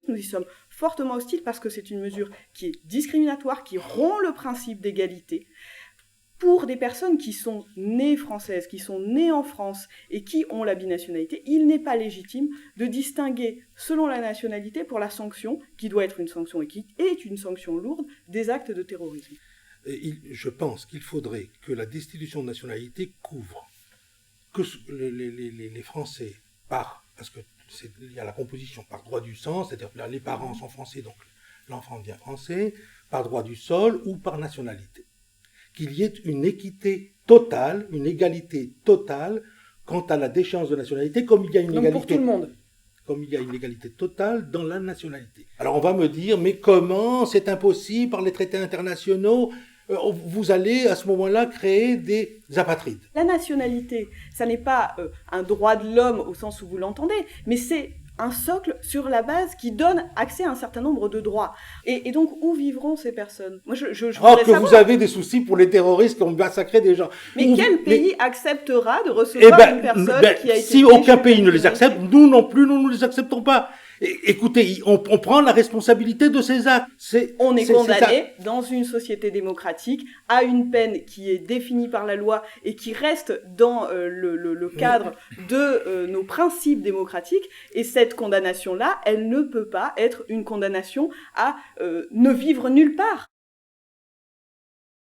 Nous y sommes fortement hostiles parce que c'est une mesure qui est discriminatoire, qui rompt le principe d'égalité. Pour des personnes qui sont nées françaises, qui sont nées en France et qui ont la binationalité, il n'est pas légitime de distinguer, selon la nationalité, pour la sanction, qui doit être une sanction et qui est une sanction lourde, des actes de terrorisme. Je pense qu'il faudrait que la destitution de nationalité couvre que les Français parce qu'il y a la composition par droit du sang, c'est-à-dire que les parents sont français, donc l'enfant devient français, par droit du sol ou par nationalité. Qu'il y ait une équité totale, une égalité totale quant à la déchéance de nationalité, comme il y a une égalité pour tout le monde. Comme il y a une égalité totale dans la nationalité. Alors on va me dire, mais comment c'est impossible par les traités internationaux? Vous allez à ce moment-là créer des apatrides. La nationalité, ça n'est pas un droit de l'homme au sens où vous l'entendez, mais c'est un socle sur la base qui donne accès à un certain nombre de droits. Et donc, où vivront ces personnes? Moi, je voudrais que vous avez des soucis pour les terroristes qui ont massacré des gens. Mais quel pays acceptera de recevoir une personne qui a été... Si aucun pays ne les accepte, nous non plus, nous ne les acceptons pas. Écoutez, on prend la responsabilité de ces actes. On est condamné dans une société démocratique à une peine qui est définie par la loi et qui reste dans le cadre de nos principes démocratiques. Et cette condamnation-là, elle ne peut pas être une condamnation à ne vivre nulle part.